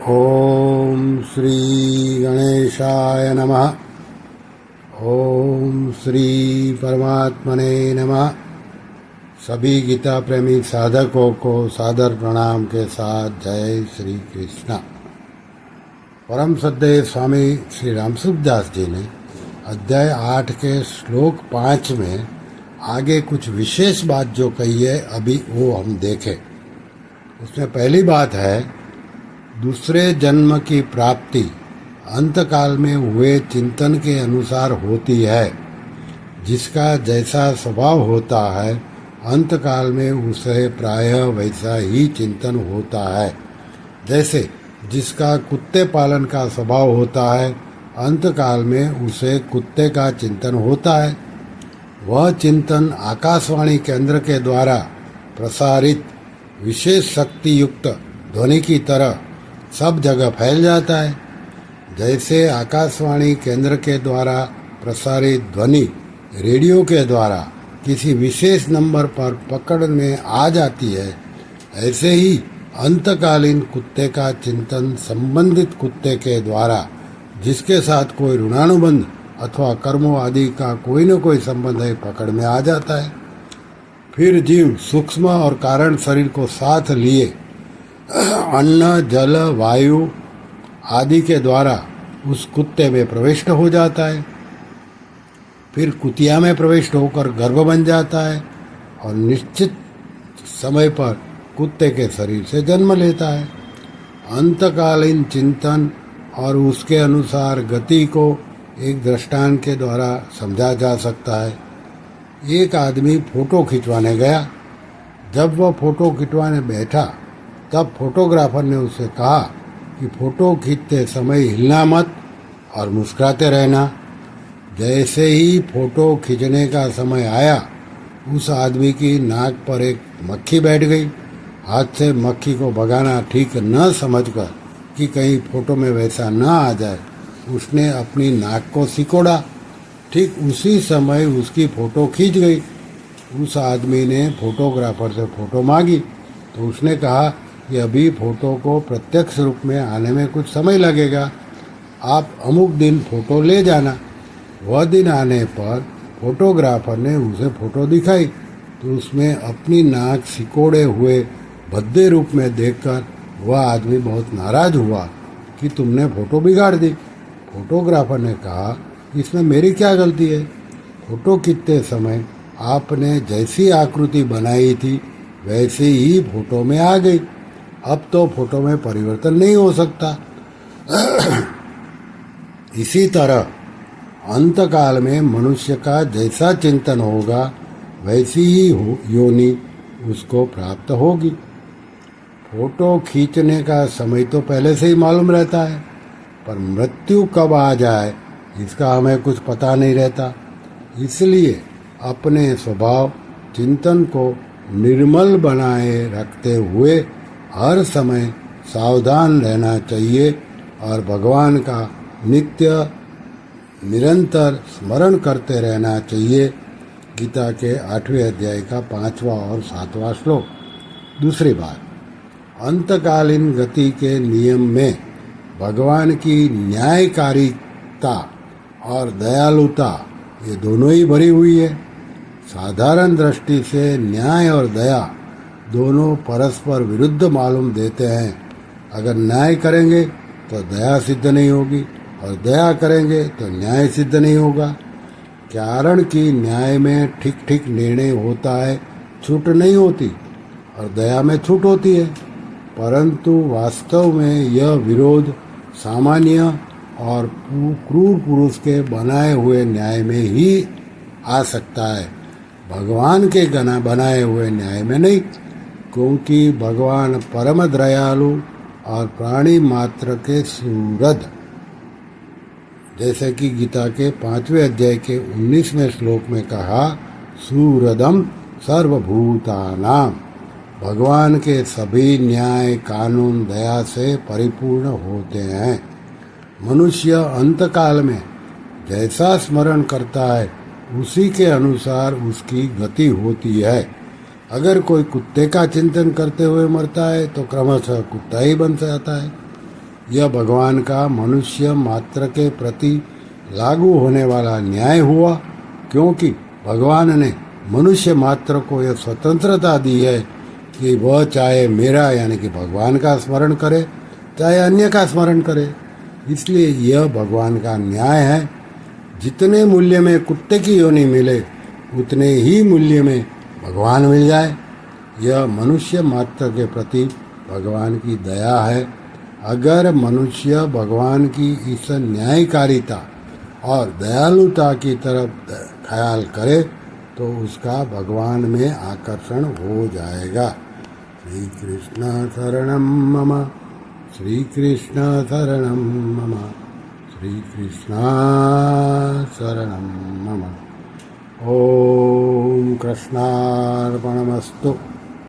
ओम श्री गणेशाय नमः। ओम श्री परमात्मने नमः। सभी गीता प्रेमी साधकों को सादर प्रणाम के साथ जय श्री कृष्ण। परम श्रद्धेय स्वामी श्री रामसुखदास जी ने अध्याय 8 के श्लोक 5 में आगे कुछ विशेष बात जो कही है, अभी वो हम देखें। उसमें पहली बात है, दूसरे जन्म की प्राप्ति अंतकाल में हुए चिंतन के अनुसार होती है। जिसका जैसा स्वभाव होता है, अंतकाल में उसे प्रायः वैसा ही चिंतन होता है। जैसे जिसका कुत्ते पालन का स्वभाव होता है, अंतकाल में उसे कुत्ते का चिंतन होता है। वह चिंतन आकाशवाणी केंद्र के द्वारा प्रसारित विशेष शक्ति युक्त ध्वनि की तरह सब जगह फैल जाता है। जैसे आकाशवाणी केंद्र के द्वारा प्रसारित ध्वनि रेडियो के द्वारा किसी विशेष नंबर पर पकड़ में आ जाती है, ऐसे ही अंतकालीन कुत्ते का चिंतन संबंधित कुत्ते के द्वारा, जिसके साथ कोई ऋणानुबंध अथवा कर्मों आदि का कोई न कोई संबंध है, पकड़ में आ जाता है। फिर जीव सूक्ष्म और कारण शरीर को साथ लिए अन्न, जल, वायु आदि के द्वारा उस कुत्ते में प्रविष्ट हो जाता है। फिर कुतिया में प्रविष्ट होकर गर्भ बन जाता है और निश्चित समय पर कुत्ते के शरीर से जन्म लेता है। अंतकालीन चिंतन और उसके अनुसार गति को एक दृष्टांत के द्वारा समझा जा सकता है। एक आदमी फोटो खिंचवाने गया। जब वह फोटो खिंचवाने बैठा, तब फोटोग्राफर ने उसे कहा कि फोटो खींचते समय हिलना मत और मुस्कुराते रहना। जैसे ही फोटो खींचने का समय आया, उस आदमी की नाक पर एक मक्खी बैठ गई। हाथ से मक्खी को भगाना ठीक न समझकर कि कहीं फोटो में वैसा न आ जाए, उसने अपनी नाक को सिकोड़ा। ठीक उसी समय उसकी फोटो खींच गई। उस आदमी ने फोटोग्राफर से फोटो मांगी, तो उसने कहा कि अभी फोटो को प्रत्यक्ष रूप में आने में कुछ समय लगेगा, आप अमुक दिन फोटो ले जाना। वह दिन आने पर फोटोग्राफर ने उसे फोटो दिखाई, तो उसमें अपनी नाक सिकोड़े हुए भद्दे रूप में देखकर वह आदमी बहुत नाराज हुआ कि तुमने फोटो बिगाड़ दी। फोटोग्राफर ने कहा, इसमें मेरी क्या गलती है? फोटो खींचते समय आपने जैसी आकृति बनाई थी वैसी ही फोटो में आ गई। अब तो फोटो में परिवर्तन नहीं हो सकता। इसी तरह अंतकाल में मनुष्य का जैसा चिंतन होगा, वैसी ही योनि उसको प्राप्त होगी। फोटो खींचने का समय तो पहले से ही मालूम रहता है, पर मृत्यु कब आ जाए इसका हमें कुछ पता नहीं रहता। इसलिए अपने स्वभाव चिंतन को निर्मल बनाए रखते हुए हर समय सावधान रहना चाहिए और भगवान का नित्य निरंतर स्मरण करते रहना चाहिए। गीता के 8वें अध्याय का 5वां और 7वां श्लोक। दूसरी बात, अंतकालीन गति के नियम में भगवान की न्यायकारिता और दयालुता, ये दोनों ही भरी हुई है। साधारण दृष्टि से न्याय और दया दोनों परस्पर विरुद्ध मालूम देते हैं। अगर न्याय करेंगे तो दया सिद्ध नहीं होगी और दया करेंगे तो न्याय सिद्ध नहीं होगा। कारण कि न्याय में ठीक ठीक निर्णय होता है, छूट नहीं होती, और दया में छूट होती है। परंतु वास्तव में यह विरोध सामान्य और क्रूर पुरुष के बनाए हुए न्याय में ही आ सकता है, भगवान के बनाए हुए न्याय में नहीं। क्योंकि भगवान परम दयालु और प्राणी मात्र के सुहृद, जैसे कि गीता के 5वें अध्याय के 19वें श्लोक में कहा, सुहृदम सर्वभूतानाम। भगवान के सभी न्याय कानून दया से परिपूर्ण होते हैं। मनुष्य अंतकाल में जैसा स्मरण करता है, उसी के अनुसार उसकी गति होती है। अगर कोई कुत्ते का चिंतन करते हुए मरता है तो क्रमशः कुत्ता ही बन जाता है। यह भगवान का मनुष्य मात्र के प्रति लागू होने वाला न्याय हुआ, क्योंकि भगवान ने मनुष्य मात्र को यह स्वतंत्रता दी है कि वह चाहे मेरा यानी कि भगवान का स्मरण करे, चाहे अन्य का स्मरण करे। इसलिए यह भगवान का न्याय है। जितने मूल्य में कुत्ते की योनि मिले, उतने ही मूल्य में भगवान मिल जाए, यह मनुष्य मात्र के प्रति भगवान की दया है। अगर मनुष्य भगवान की इस न्यायकारिता और दयालुता की तरफ ख्याल करे तो उसका भगवान में आकर्षण हो जाएगा। श्री कृष्ण शरणम मम, श्री कृष्ण शरणम मम, श्री कृष्ण शरणम मम। ओम कृष्णार्पणमस्तु।